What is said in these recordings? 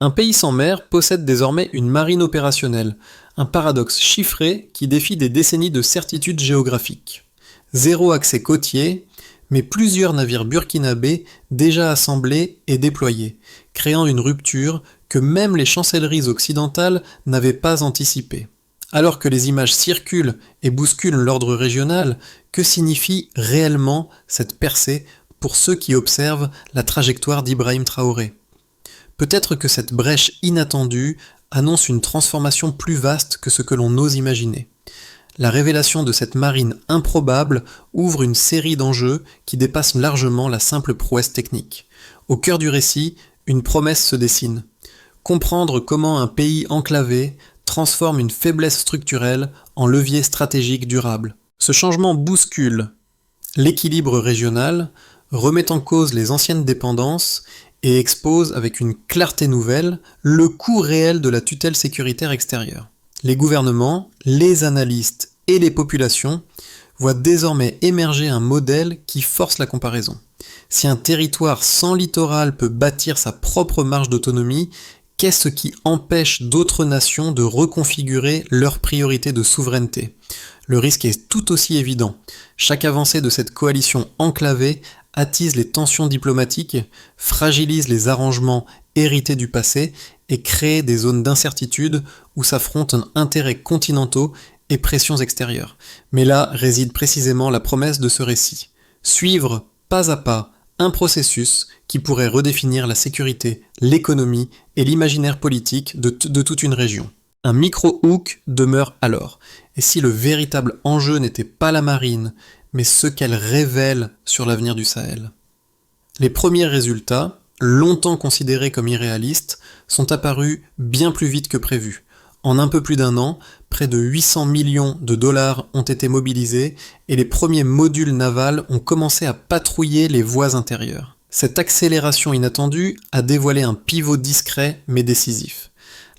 Un pays sans mer possède désormais une marine opérationnelle, un paradoxe chiffré qui défie des décennies de certitude géographique. Zéro accès côtier, mais plusieurs navires burkinabés déjà assemblés et déployés, créant une rupture que même les chancelleries occidentales n'avaient pas anticipée. Alors que les images circulent et bousculent l'ordre régional, que signifie réellement cette percée pour ceux qui observent la trajectoire d'Ibrahim Traoré ? Peut-être que cette brèche inattendue annonce une transformation plus vaste que ce que l'on ose imaginer. La révélation de cette marine improbable ouvre une série d'enjeux qui dépassent largement la simple prouesse technique. Au cœur du récit, une promesse se dessine. Comprendre comment un pays enclavé transforme une faiblesse structurelle en levier stratégique durable. Ce changement bouscule l'équilibre régional, remet en cause les anciennes dépendances et expose avec une clarté nouvelle le coût réel de la tutelle sécuritaire extérieure. Les gouvernements, les analystes et les populations voient désormais émerger un modèle qui force la comparaison. Si un territoire sans littoral peut bâtir sa propre marge d'autonomie, qu'est-ce qui empêche d'autres nations de reconfigurer leurs priorités de souveraineté ? Le risque est tout aussi évident. Chaque avancée de cette coalition enclavée attise les tensions diplomatiques, fragilise les arrangements hérités du passé et crée des zones d'incertitude où s'affrontent intérêts continentaux et pressions extérieures. Mais là réside précisément la promesse de ce récit. Suivre, pas à pas, un processus qui pourrait redéfinir la sécurité, l'économie et l'imaginaire politique de toute une région. Un micro-hook demeure alors, et si le véritable enjeu n'était pas la marine, mais ce qu'elle révèle sur l'avenir du Sahel. Les premiers résultats, longtemps considérés comme irréalistes, sont apparus bien plus vite que prévu. En un peu plus d'un an, près de 800 millions de dollars ont été mobilisés et les premiers modules navals ont commencé à patrouiller les voies intérieures. Cette accélération inattendue a dévoilé un pivot discret mais décisif.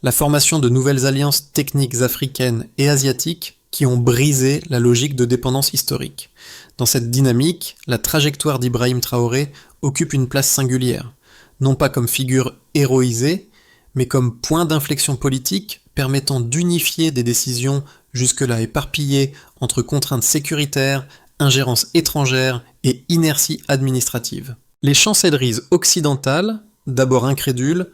La formation de nouvelles alliances techniques africaines et asiatiques qui ont brisé la logique de dépendance historique. Dans cette dynamique, la trajectoire d'Ibrahim Traoré occupe une place singulière, non pas comme figure héroïsée, mais comme point d'inflexion politique permettant d'unifier des décisions jusque-là éparpillées entre contraintes sécuritaires, ingérences étrangères et inertie administrative. Les chancelleries occidentales, d'abord incrédules,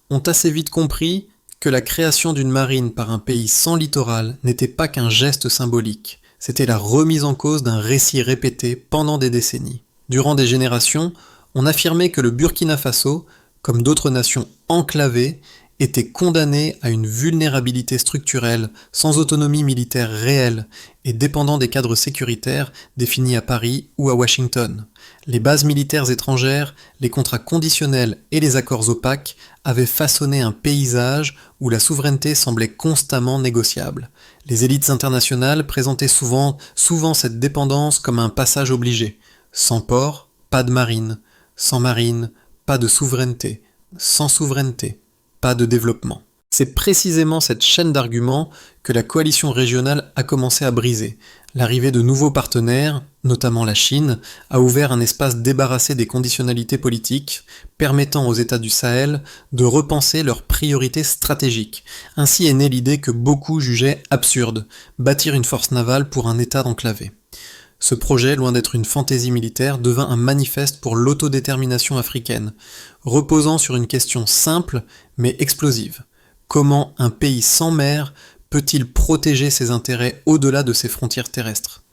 ont assez vite compris que la création d'une marine par un pays sans littoral n'était pas qu'un geste symbolique, c'était la remise en cause d'un récit répété pendant des décennies. Durant des générations, on affirmait que le Burkina Faso, comme d'autres nations enclavées, était condamné à une vulnérabilité structurelle, sans autonomie militaire réelle et dépendant des cadres sécuritaires définis à Paris ou à Washington. Les bases militaires étrangères, les contrats conditionnels et les accords opaques avaient façonné un paysage où la souveraineté semblait constamment négociable. Les élites internationales présentaient souvent cette dépendance comme un passage obligé. Sans port, pas de marine. Sans marine, pas de souveraineté. Sans souveraineté, pas de développement. C'est précisément cette chaîne d'arguments que la coalition régionale a commencé à briser. L'arrivée de nouveaux partenaires, notamment la Chine, a ouvert un espace débarrassé des conditionnalités politiques, permettant aux États du Sahel de repenser leurs priorités stratégiques. Ainsi est née l'idée que beaucoup jugeaient absurde, bâtir une force navale pour un État enclavé. Ce projet, loin d'être une fantaisie militaire, devint un manifeste pour l'autodétermination africaine, reposant sur une question simple mais explosive. Comment un pays sans mer peut-il protéger ses intérêts au-delà de ses frontières terrestres ?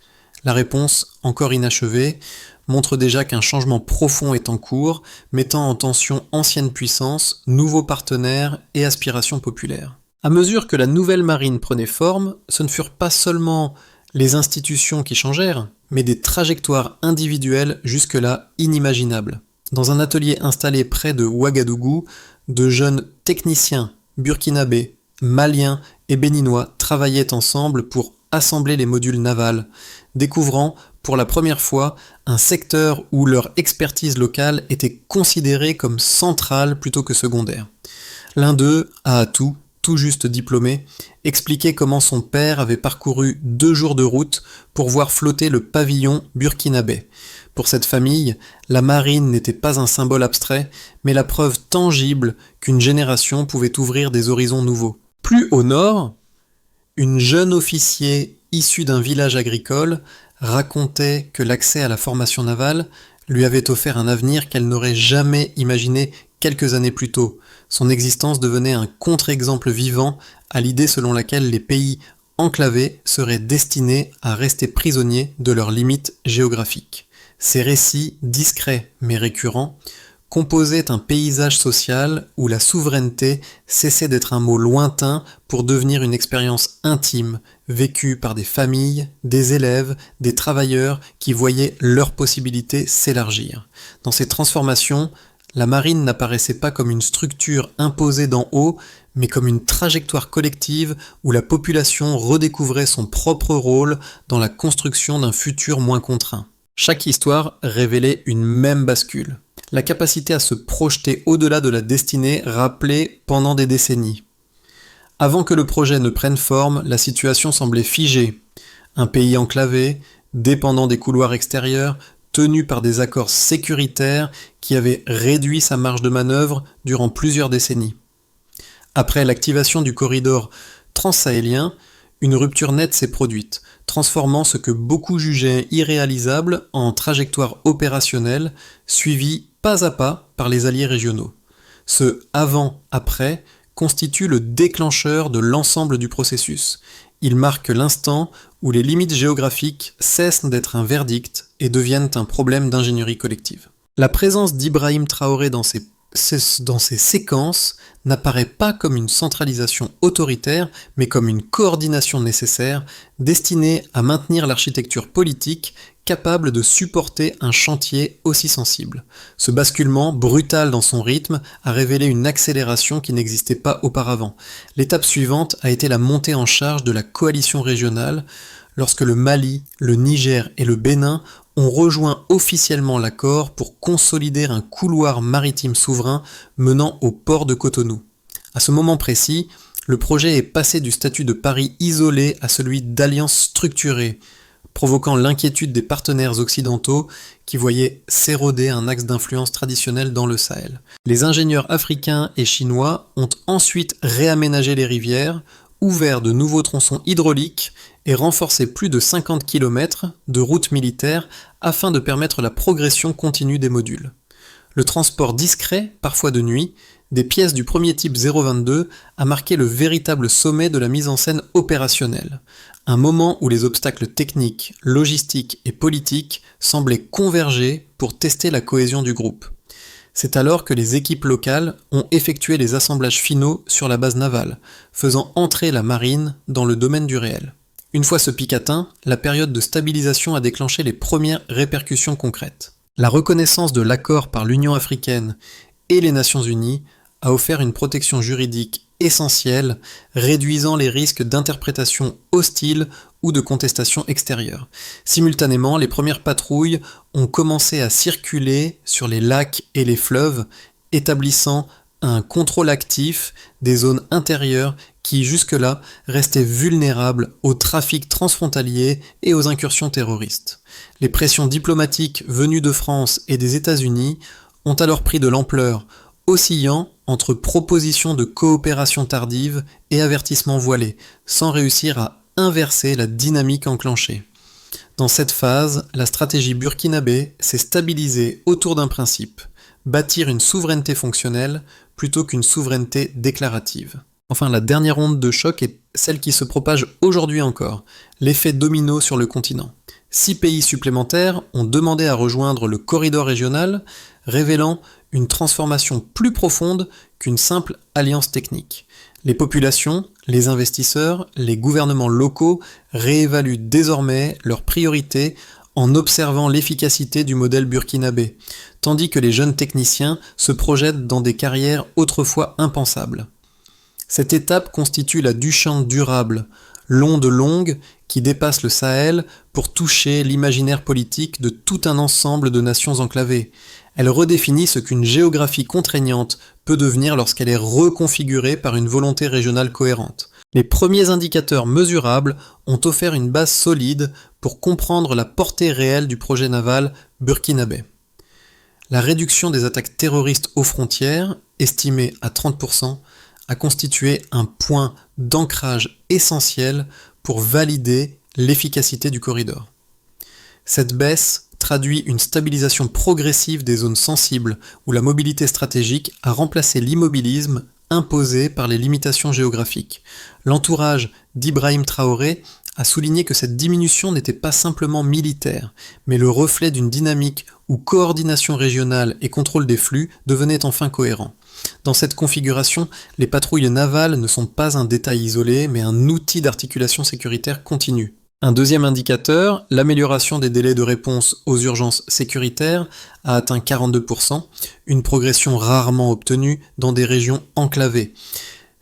La réponse, encore inachevée, montre déjà qu'un changement profond est en cours, mettant en tension anciennes puissances, nouveaux partenaires et aspirations populaires. À mesure que la nouvelle marine prenait forme, ce ne furent pas seulement les institutions qui changèrent, mais des trajectoires individuelles jusque-là inimaginables. Dans un atelier installé près de Ouagadougou, de jeunes techniciens burkinabés, maliens et béninois travaillaient ensemble pour assembler les modules navals, découvrant pour la première fois un secteur où leur expertise locale était considérée comme centrale plutôt que secondaire. L'un d'eux, Ahatou, tout juste diplômé, expliquait comment son père avait parcouru 2 jours de route pour voir flotter le pavillon burkinabé. Pour cette famille, la marine n'était pas un symbole abstrait, mais la preuve tangible qu'une génération pouvait ouvrir des horizons nouveaux. Plus au nord, une jeune officier issue d'un village agricole racontait que l'accès à la formation navale lui avait offert un avenir qu'elle n'aurait jamais imaginé quelques années plus tôt. Son existence devenait un contre-exemple vivant à l'idée selon laquelle les pays enclavés seraient destinés à rester prisonniers de leurs limites géographiques. Ces récits, discrets mais récurrents, composaient un paysage social où la souveraineté cessait d'être un mot lointain pour devenir une expérience intime, vécue par des familles, des élèves, des travailleurs qui voyaient leurs possibilités s'élargir. Dans ces transformations, la marine n'apparaissait pas comme une structure imposée d'en haut, mais comme une trajectoire collective où la population redécouvrait son propre rôle dans la construction d'un futur moins contraint. Chaque histoire révélait une même bascule. La capacité à se projeter au-delà de la destinée rappelée pendant des décennies. Avant que le projet ne prenne forme, la situation semblait figée. Un pays enclavé, dépendant des couloirs extérieurs, tenu par des accords sécuritaires qui avaient réduit sa marge de manœuvre durant plusieurs décennies. Après l'activation du corridor transsahélien, une rupture nette s'est produite, transformant ce que beaucoup jugeaient irréalisable en trajectoire opérationnelle, suivie pas à pas par les alliés régionaux. Ce avant-après constitue le déclencheur de l'ensemble du processus. Il marque l'instant où les limites géographiques cessent d'être un verdict et deviennent un problème d'ingénierie collective. La présence d'Ibrahim Traoré dans ces séquences n'apparaît pas comme une centralisation autoritaire, mais comme une coordination nécessaire destinée à maintenir l'architecture politique capable de supporter un chantier aussi sensible. Ce basculement, brutal dans son rythme, a révélé une accélération qui n'existait pas auparavant. L'étape suivante a été la montée en charge de la coalition régionale, lorsque le Mali, le Niger et le Bénin ont rejoint officiellement l'accord pour consolider un couloir maritime souverain menant au port de Cotonou. À ce moment précis, le projet est passé du statut de Paris isolé à celui d'alliance structurée, provoquant l'inquiétude des partenaires occidentaux qui voyaient s'éroder un axe d'influence traditionnel dans le Sahel. Les ingénieurs africains et chinois ont ensuite réaménagé les rivières, ouvert de nouveaux tronçons hydrauliques et renforcé plus de 50 km de routes militaires afin de permettre la progression continue des modules. Le transport discret, parfois de nuit, des pièces du premier type 022 a marqué le véritable sommet de la mise en scène opérationnelle, un moment où les obstacles techniques, logistiques et politiques semblaient converger pour tester la cohésion du groupe. C'est alors que les équipes locales ont effectué les assemblages finaux sur la base navale, faisant entrer la marine dans le domaine du réel. Une fois ce pic atteint, la période de stabilisation a déclenché les premières répercussions concrètes. La reconnaissance de l'accord par l'Union africaine et les Nations unies a offert une protection juridique essentielle, réduisant les risques d'interprétation hostile ou de contestation extérieure. Simultanément, les premières patrouilles ont commencé à circuler sur les lacs et les fleuves, établissant un contrôle actif des zones intérieures qui jusque-là restaient vulnérables au trafic transfrontalier et aux incursions terroristes. Les pressions diplomatiques venues de France et des États-Unis ont alors pris de l'ampleur, oscillant entre propositions de coopération tardive et avertissements voilés, sans réussir à inverser la dynamique enclenchée. Dans cette phase, la stratégie burkinabé s'est stabilisée autour d'un principe, bâtir une souveraineté fonctionnelle plutôt qu'une souveraineté déclarative. Enfin, la dernière onde de choc est celle qui se propage aujourd'hui encore, l'effet domino sur le continent. 6 pays supplémentaires ont demandé à rejoindre le corridor régional, révélant une transformation plus profonde qu'une simple alliance technique. Les populations, les investisseurs, les gouvernements locaux réévaluent désormais leurs priorités en observant l'efficacité du modèle burkinabé, tandis que les jeunes techniciens se projettent dans des carrières autrefois impensables. Cette étape constitue la Duchamp durable, l'onde longue qui dépasse le Sahel pour toucher l'imaginaire politique de tout un ensemble de nations enclavées. Elle redéfinit ce qu'une géographie contraignante peut devenir lorsqu'elle est reconfigurée par une volonté régionale cohérente. Les premiers indicateurs mesurables ont offert une base solide pour comprendre la portée réelle du projet naval burkinabé. La réduction des attaques terroristes aux frontières, estimée à 30%, a constitué un point d'ancrage essentiel pour valider l'efficacité du corridor. Cette baisse traduit une stabilisation progressive des zones sensibles où la mobilité stratégique a remplacé l'immobilisme imposé par les limitations géographiques. L'entourage d'Ibrahim Traoré a souligné que cette diminution n'était pas simplement militaire, mais le reflet d'une dynamique où coordination régionale et contrôle des flux devenaient enfin cohérents. Dans cette configuration, les patrouilles navales ne sont pas un détail isolé, mais un outil d'articulation sécuritaire continue. Un deuxième indicateur, l'amélioration des délais de réponse aux urgences sécuritaires, a atteint 42%, une progression rarement obtenue dans des régions enclavées.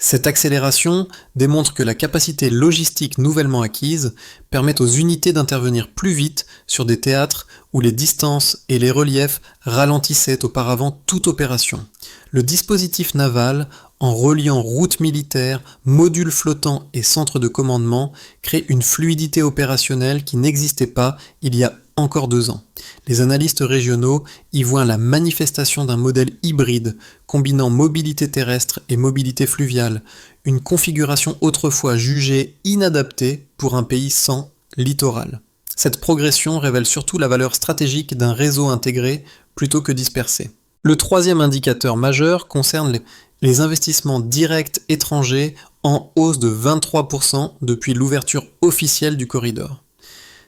Cette accélération démontre que la capacité logistique nouvellement acquise permet aux unités d'intervenir plus vite sur des théâtres où les distances et les reliefs ralentissaient auparavant toute opération. Le dispositif naval, en reliant routes militaires, modules flottants et centres de commandement, crée une fluidité opérationnelle qui n'existait pas il y a encore 2 ans. Les analystes régionaux y voient la manifestation d'un modèle hybride, combinant mobilité terrestre et mobilité fluviale, une configuration autrefois jugée inadaptée pour un pays sans littoral. Cette progression révèle surtout la valeur stratégique d'un réseau intégré plutôt que dispersé. Le troisième indicateur majeur concerne les investissements directs étrangers en hausse de 23% depuis l'ouverture officielle du corridor.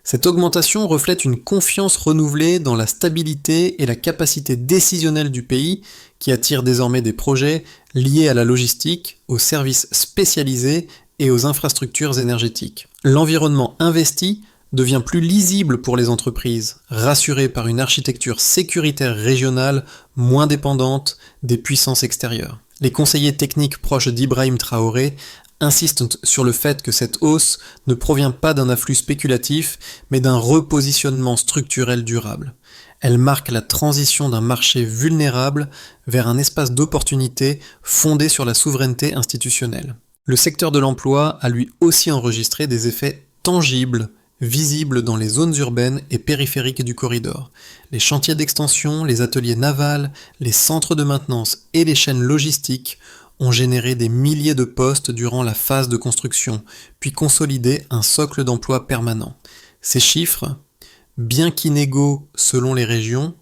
Cette augmentation reflète une confiance renouvelée dans la stabilité et la capacité décisionnelle du pays qui attire désormais des projets liés à la logistique, aux services spécialisés et aux infrastructures énergétiques. L'environnement investi devient plus lisible pour les entreprises, rassurées par une architecture sécuritaire régionale moins dépendante des puissances extérieures. Les conseillers techniques proches d'Ibrahim Traoré insistent sur le fait que cette hausse ne provient pas d'un afflux spéculatif, mais d'un repositionnement structurel durable. Elle marque la transition d'un marché vulnérable vers un espace d'opportunité fondé sur la souveraineté institutionnelle. Le secteur de l'emploi a lui aussi enregistré des effets tangibles, visibles dans les zones urbaines et périphériques du corridor. Les chantiers d'extension, les ateliers navals, les centres de maintenance et les chaînes logistiques ont généré des milliers de postes durant la phase de construction, puis consolidé un socle d'emploi permanent. Ces chiffres, bien qu'inégaux selon les régions,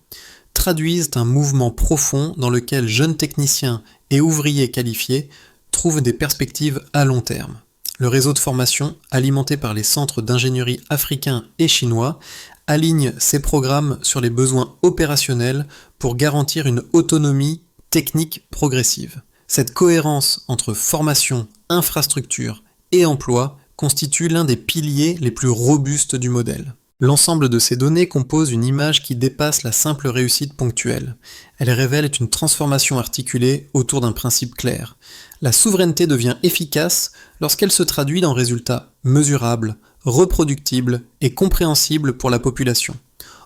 traduisent un mouvement profond dans lequel jeunes techniciens et ouvriers qualifiés trouvent des perspectives à long terme. Le réseau de formation, alimenté par les centres d'ingénierie africains et chinois, aligne ses programmes sur les besoins opérationnels pour garantir une autonomie technique progressive. Cette cohérence entre formation, infrastructure et emploi constitue l'un des piliers les plus robustes du modèle. L'ensemble de ces données compose une image qui dépasse la simple réussite ponctuelle. Elle révèle une transformation articulée autour d'un principe clair. La souveraineté devient efficace lorsqu'elle se traduit dans résultats mesurables, reproductibles et compréhensibles pour la population.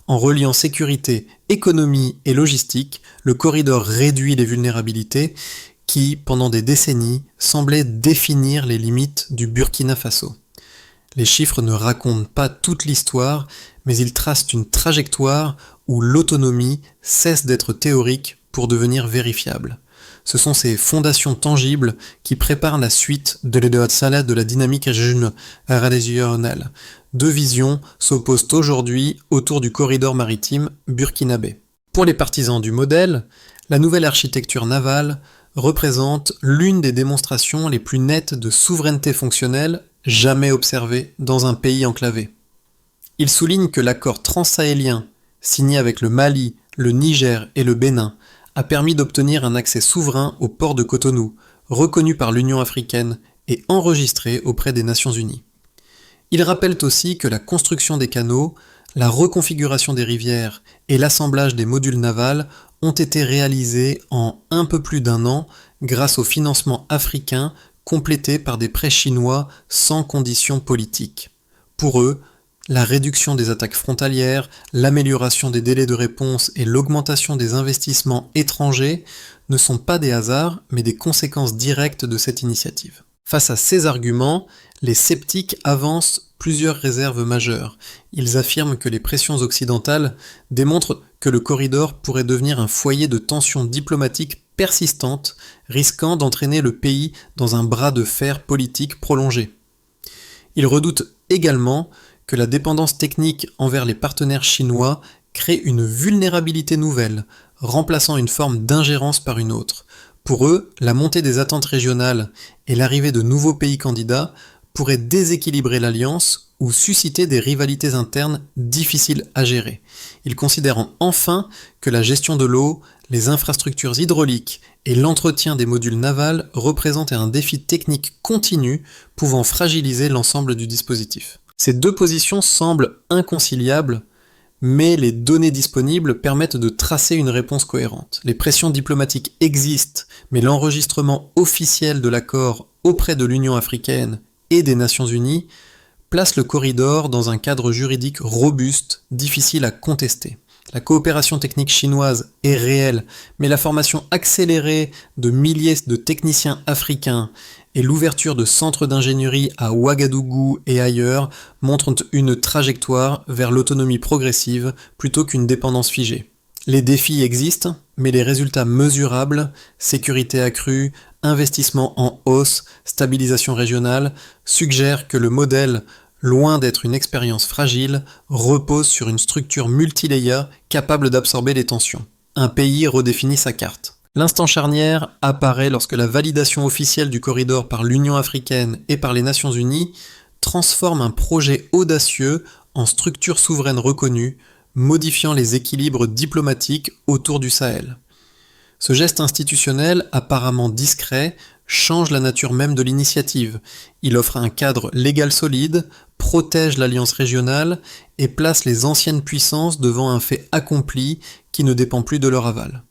En reliant sécurité, économie et logistique, le corridor réduit les vulnérabilités qui, pendant des décennies, semblaient définir les limites du Burkina Faso. Les chiffres ne racontent pas toute l'histoire, mais ils tracent une trajectoire où l'autonomie cesse d'être théorique pour devenir vérifiable. Ce sont ces fondations tangibles qui préparent la suite de de la dynamique régionale. 2 visions s'opposent aujourd'hui autour du corridor maritime burkinabé. Pour les partisans du modèle, la nouvelle architecture navale représente l'une des démonstrations les plus nettes de souveraineté fonctionnelle jamais observée dans un pays enclavé. Il souligne que l'accord transsahélien, signé avec le Mali, le Niger et le Bénin, a permis d'obtenir un accès souverain au port de Cotonou, reconnu par l'Union africaine et enregistré auprès des Nations unies. Il rappelle aussi que la construction des canaux, la reconfiguration des rivières et l'assemblage des modules navals ont été réalisés en un peu plus d'1 an grâce au financement africain complété par des prêts chinois sans conditions politiques. Pour eux, la réduction des attaques frontalières, l'amélioration des délais de réponse et l'augmentation des investissements étrangers ne sont pas des hasards, mais des conséquences directes de cette initiative. Face à ces arguments, les sceptiques avancent plusieurs réserves majeures. Ils affirment que les pressions occidentales démontrent que le corridor pourrait devenir un foyer de tensions diplomatiques persistantes, risquant d'entraîner le pays dans un bras de fer politique prolongé. Ils redoutent également que la dépendance technique envers les partenaires chinois crée une vulnérabilité nouvelle, remplaçant une forme d'ingérence par une autre. Pour eux, la montée des attentes régionales et l'arrivée de nouveaux pays candidats pourraient déséquilibrer l'alliance ou susciter des rivalités internes difficiles à gérer. Ils considèrent enfin que la gestion de l'eau, les infrastructures hydrauliques et l'entretien des modules navals représentent un défi technique continu pouvant fragiliser l'ensemble du dispositif. Ces deux positions semblent inconciliables, mais les données disponibles permettent de tracer une réponse cohérente. Les pressions diplomatiques existent, mais l'enregistrement officiel de l'accord auprès de l'Union africaine et des Nations Unies place le corridor dans un cadre juridique robuste, difficile à contester. La coopération technique chinoise est réelle, mais la formation accélérée de milliers de techniciens africains et l'ouverture de centres d'ingénierie à Ouagadougou et ailleurs montrent une trajectoire vers l'autonomie progressive plutôt qu'une dépendance figée. Les défis existent, mais les résultats mesurables, sécurité accrue, investissement en hausse, stabilisation régionale, suggèrent que le modèle, loin d'être une expérience fragile, repose sur une structure multilayer capable d'absorber les tensions. Un pays redéfinit sa carte. L'instant charnière apparaît lorsque la validation officielle du corridor par l'Union africaine et par les Nations Unies transforme un projet audacieux en structure souveraine reconnue, modifiant les équilibres diplomatiques autour du Sahel. Ce geste institutionnel, apparemment discret, change la nature même de l'initiative. Il offre un cadre légal solide, protège l'alliance régionale et place les anciennes puissances devant un fait accompli qui ne dépend plus de leur aval.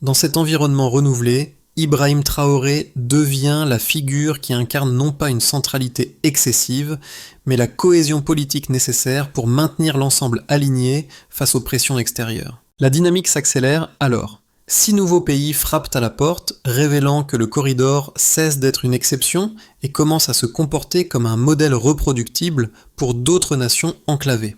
Dans cet environnement renouvelé, Ibrahim Traoré devient la figure qui incarne non pas une centralité excessive, mais la cohésion politique nécessaire pour maintenir l'ensemble aligné face aux pressions extérieures. La dynamique s'accélère alors. 6 nouveaux pays frappent à la porte, révélant que le corridor cesse d'être une exception et commence à se comporter comme un modèle reproductible pour d'autres nations enclavées.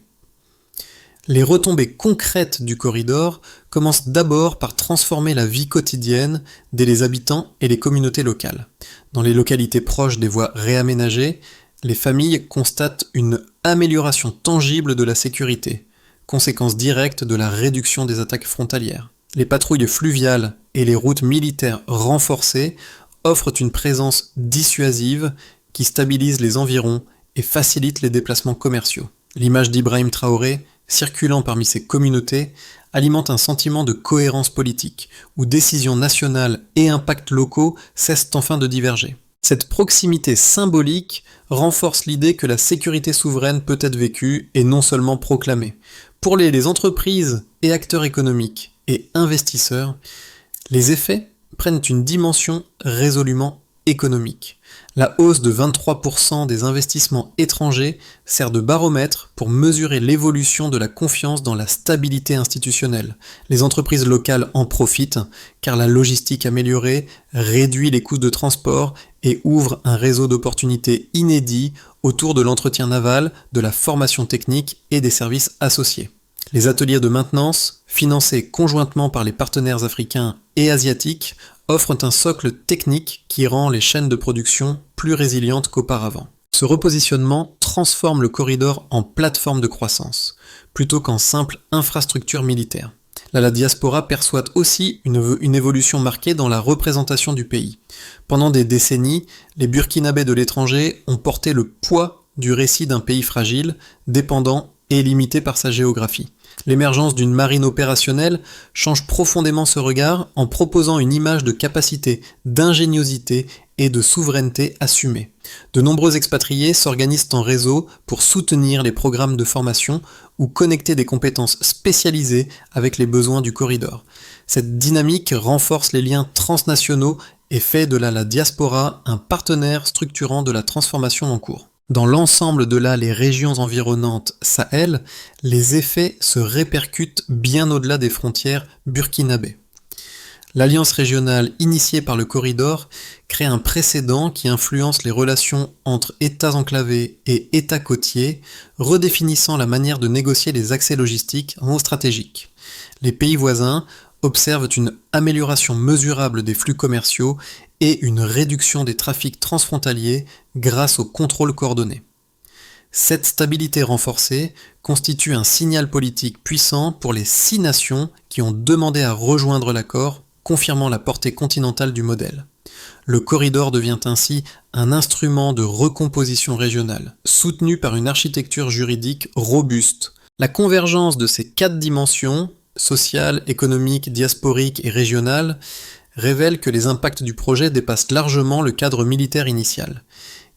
Les retombées concrètes du corridor commencent d'abord par transformer la vie quotidienne des habitants et les communautés locales. Dans les localités proches des voies réaménagées, les familles constatent une amélioration tangible de la sécurité, conséquence directe de la réduction des attaques frontalières. Les patrouilles fluviales et les routes militaires renforcées offrent une présence dissuasive qui stabilise les environs et facilite les déplacements commerciaux. L'image d'Ibrahim Traoré, circulant parmi ces communautés, alimente un sentiment de cohérence politique, où décisions nationales et impacts locaux cessent enfin de diverger. Cette proximité symbolique renforce l'idée que la sécurité souveraine peut être vécue et non seulement proclamée. Pour les entreprises et acteurs économiques et investisseurs, les effets prennent une dimension résolument économique. La hausse de 23% des investissements étrangers sert de baromètre pour mesurer l'évolution de la confiance dans la stabilité institutionnelle. Les entreprises locales en profitent car la logistique améliorée réduit les coûts de transport et ouvre un réseau d'opportunités inédit autour de l'entretien naval, de la formation technique et des services associés. Les ateliers de maintenance, financés conjointement par les partenaires africains et asiatiques, offrent un socle technique qui rend les chaînes de production plus résilientes qu'auparavant. Ce repositionnement transforme le corridor en plateforme de croissance, plutôt qu'en simple infrastructure militaire. Là, la diaspora perçoit aussi une évolution marquée dans la représentation du pays. Pendant des décennies, les Burkinabés de l'étranger ont porté le poids du récit d'un pays fragile, dépendant et limité par sa géographie. L'émergence d'une marine opérationnelle change profondément ce regard en proposant une image de capacité, d'ingéniosité et de souveraineté assumée. De nombreux expatriés s'organisent en réseau pour soutenir les programmes de formation ou connecter des compétences spécialisées avec les besoins du corridor. Cette dynamique renforce les liens transnationaux et fait de la diaspora un partenaire structurant de la transformation en cours. Dans l'ensemble de les régions environnantes Sahel, les effets se répercutent bien au-delà des frontières burkinabées. L'alliance régionale initiée par le corridor crée un précédent qui influence les relations entre États enclavés et États côtiers, redéfinissant la manière de négocier les accès logistiques non stratégiques. Les pays voisins observent une amélioration mesurable des flux commerciaux et une réduction des trafics transfrontaliers grâce au contrôle coordonné. Cette stabilité renforcée constitue un signal politique puissant pour les 6 nations qui ont demandé à rejoindre l'accord, confirmant la portée continentale du modèle. Le corridor devient ainsi un instrument de recomposition régionale, soutenu par une architecture juridique robuste. La convergence de ces 4 dimensions, sociale, économique, diasporique et régionale, révèle que les impacts du projet dépassent largement le cadre militaire initial.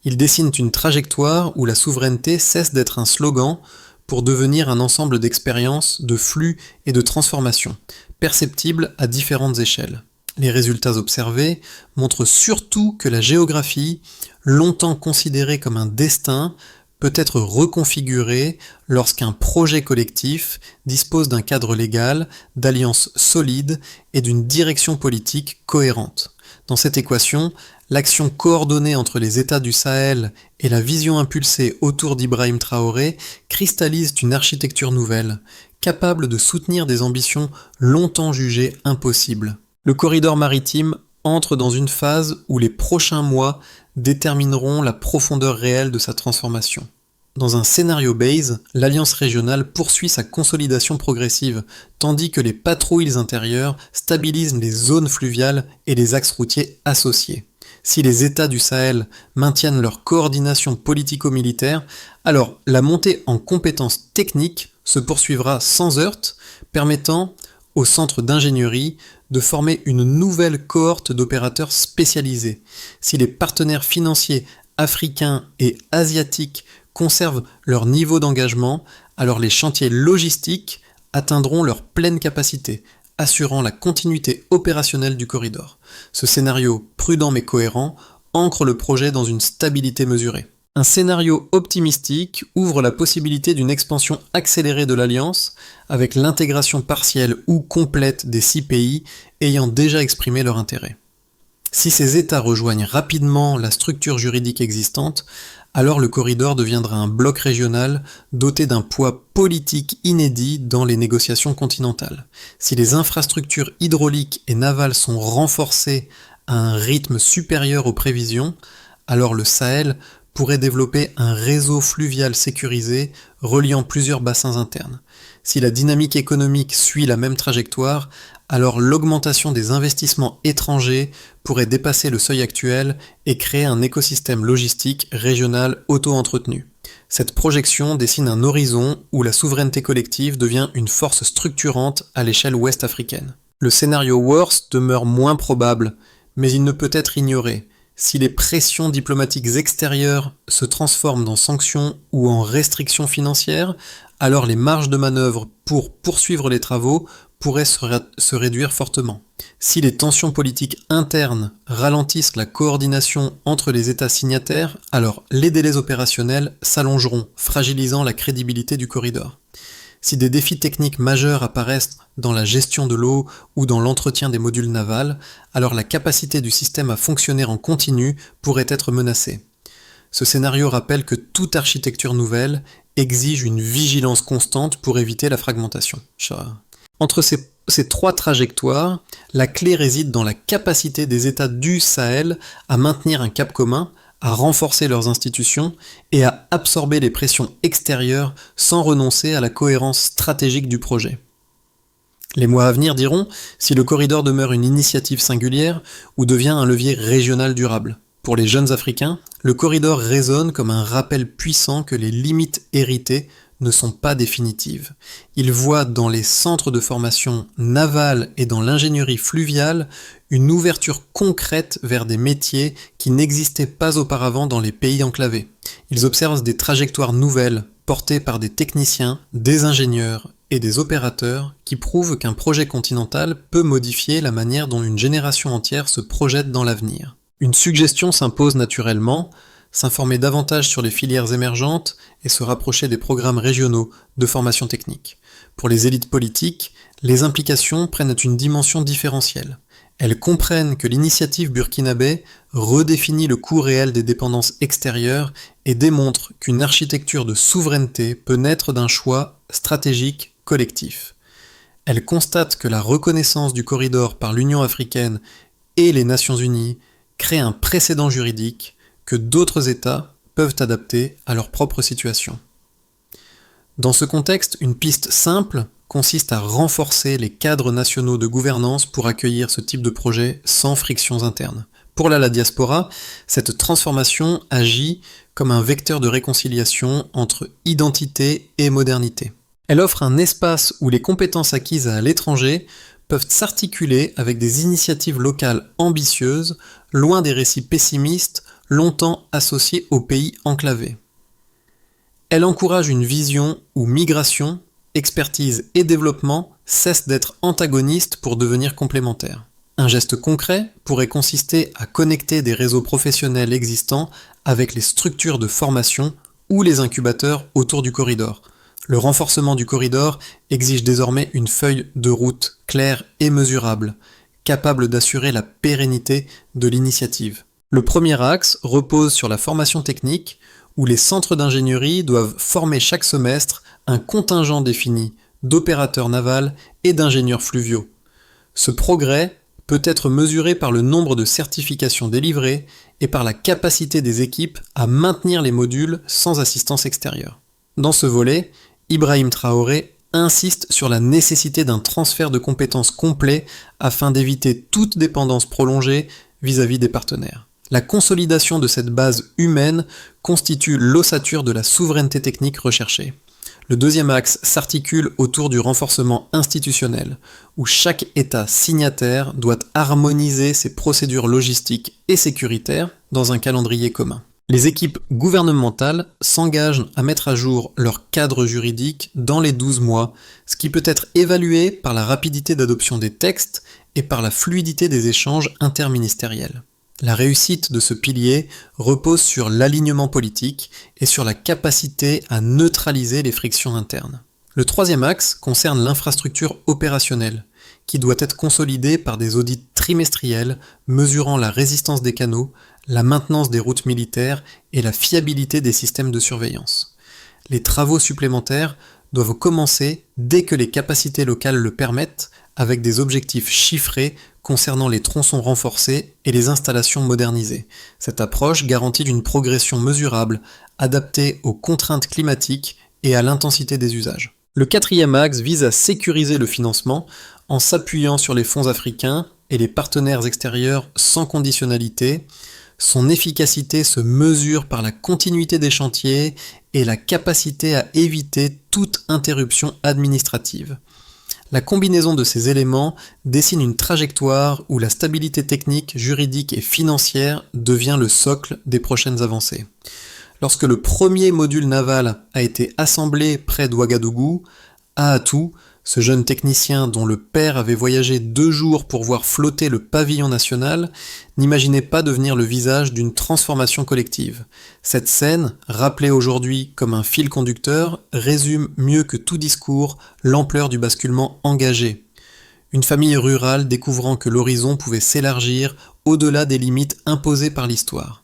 Ils dessinent une trajectoire où la souveraineté cesse d'être un slogan pour devenir un ensemble d'expériences, de flux et de transformations, perceptibles à différentes échelles. Les résultats observés montrent surtout que la géographie, longtemps considérée comme un destin, peut être reconfigurée lorsqu'un projet collectif dispose d'un cadre légal, d'alliances solides et d'une direction politique cohérente. Dans cette équation, l'action coordonnée entre les États du Sahel et la vision impulsée autour d'Ibrahim Traoré cristallisent une architecture nouvelle, capable de soutenir des ambitions longtemps jugées impossibles. Le corridor maritime entre dans une phase où les prochains mois détermineront la profondeur réelle de sa transformation. Dans un scénario base, l'Alliance régionale poursuit sa consolidation progressive, tandis que les patrouilles intérieures stabilisent les zones fluviales et les axes routiers associés. Si les États du Sahel maintiennent leur coordination politico-militaire, alors la montée en compétences techniques se poursuivra sans heurts, permettant au centre d'ingénierie de former une nouvelle cohorte d'opérateurs spécialisés. Si les partenaires financiers africains et asiatiques conservent leur niveau d'engagement, alors les chantiers logistiques atteindront leur pleine capacité, assurant la continuité opérationnelle du corridor. Ce scénario prudent mais cohérent ancre le projet dans une stabilité mesurée. Un scénario optimistique ouvre la possibilité d'une expansion accélérée de l'Alliance, avec l'intégration partielle ou complète des 6 pays ayant déjà exprimé leur intérêt. Si ces États rejoignent rapidement la structure juridique existante, alors le corridor deviendra un bloc régional doté d'un poids politique inédit dans les négociations continentales. Si les infrastructures hydrauliques et navales sont renforcées à un rythme supérieur aux prévisions, alors le Sahel pourrait développer un réseau fluvial sécurisé reliant plusieurs bassins internes. Si la dynamique économique suit la même trajectoire, alors l'augmentation des investissements étrangers pourrait dépasser le seuil actuel et créer un écosystème logistique régional auto-entretenu. Cette projection dessine un horizon où la souveraineté collective devient une force structurante à l'échelle ouest-africaine. Le scénario worst demeure moins probable, mais il ne peut être ignoré. Si les pressions diplomatiques extérieures se transforment en sanctions ou en restrictions financières, alors les marges de manœuvre pour poursuivre les travaux pourraient se réduire fortement. Si les tensions politiques internes ralentissent la coordination entre les États signataires, alors les délais opérationnels s'allongeront, fragilisant la crédibilité du corridor. Si des défis techniques majeurs apparaissent dans la gestion de l'eau ou dans l'entretien des modules navals, alors la capacité du système à fonctionner en continu pourrait être menacée. Ce scénario rappelle que toute architecture nouvelle exige une vigilance constante pour éviter la fragmentation. Entre ces 3 trajectoires, la clé réside dans la capacité des États du Sahel à maintenir un cap commun, à renforcer leurs institutions et à absorber les pressions extérieures sans renoncer à la cohérence stratégique du projet. Les mois à venir diront si le corridor demeure une initiative singulière ou devient un levier régional durable. Pour les jeunes Africains, le corridor résonne comme un rappel puissant que les limites héritées ne sont pas définitives. Ils voient dans les centres de formation navale et dans l'ingénierie fluviale une ouverture concrète vers des métiers qui n'existaient pas auparavant dans les pays enclavés. Ils observent des trajectoires nouvelles portées par des techniciens, des ingénieurs et des opérateurs qui prouvent qu'un projet continental peut modifier la manière dont une génération entière se projette dans l'avenir. Une suggestion s'impose naturellement, s'informer davantage sur les filières émergentes et se rapprocher des programmes régionaux de formation technique. Pour les élites politiques, les implications prennent une dimension différentielle. Elles comprennent que l'initiative burkinabé redéfinit le coût réel des dépendances extérieures et démontre qu'une architecture de souveraineté peut naître d'un choix stratégique collectif. Elles constatent que la reconnaissance du corridor par l'Union africaine et les Nations unies crée un précédent juridique que d'autres États peuvent adapter à leur propre situation. Dans ce contexte, une piste simple consiste à renforcer les cadres nationaux de gouvernance pour accueillir ce type de projet sans frictions internes. Pour la diaspora, cette transformation agit comme un vecteur de réconciliation entre identité et modernité. Elle offre un espace où les compétences acquises à l'étranger peuvent s'articuler avec des initiatives locales ambitieuses, loin des récits pessimistes longtemps associés aux pays enclavés. Elle encourage une vision où migration, expertise et développement cessent d'être antagonistes pour devenir complémentaires. Un geste concret pourrait consister à connecter des réseaux professionnels existants avec les structures de formation ou les incubateurs autour du corridor. Le renforcement du corridor exige désormais une feuille de route claire et mesurable, capable d'assurer la pérennité de l'initiative. Le premier axe repose sur la formation technique, où les centres d'ingénierie doivent former chaque semestre un contingent défini d'opérateurs navals et d'ingénieurs fluviaux. Ce progrès peut être mesuré par le nombre de certifications délivrées et par la capacité des équipes à maintenir les modules sans assistance extérieure. Dans ce volet, Ibrahim Traoré insiste sur la nécessité d'un transfert de compétences complet afin d'éviter toute dépendance prolongée vis-à-vis des partenaires. La consolidation de cette base humaine constitue l'ossature de la souveraineté technique recherchée. Le deuxième axe s'articule autour du renforcement institutionnel, où chaque État signataire doit harmoniser ses procédures logistiques et sécuritaires dans un calendrier commun. Les équipes gouvernementales s'engagent à mettre à jour leur cadre juridique dans les 12 mois, ce qui peut être évalué par la rapidité d'adoption des textes et par la fluidité des échanges interministériels. La réussite de ce pilier repose sur l'alignement politique et sur la capacité à neutraliser les frictions internes. Le troisième axe concerne l'infrastructure opérationnelle, qui doit être consolidée par des audits trimestriels mesurant la résistance des canaux, la maintenance des routes militaires et la fiabilité des systèmes de surveillance. Les travaux supplémentaires doivent commencer dès que les capacités locales le permettent, avec des objectifs chiffrés concernant les tronçons renforcés et les installations modernisées. Cette approche garantit une progression mesurable, adaptée aux contraintes climatiques et à l'intensité des usages. Le quatrième axe vise à sécuriser le financement en s'appuyant sur les fonds africains et les partenaires extérieurs sans conditionnalité. Son efficacité se mesure par la continuité des chantiers et la capacité à éviter toute interruption administrative. La combinaison de ces éléments dessine une trajectoire où la stabilité technique, juridique et financière devient le socle des prochaines avancées. Lorsque le premier module naval a été assemblé près d'Ouagadougou, Ahatou, ce jeune technicien dont le père avait voyagé 2 jours pour voir flotter le pavillon national, n'imaginait pas devenir le visage d'une transformation collective. Cette scène, rappelée aujourd'hui comme un fil conducteur, résume mieux que tout discours l'ampleur du basculement engagé. Une famille rurale découvrant que l'horizon pouvait s'élargir au-delà des limites imposées par l'histoire.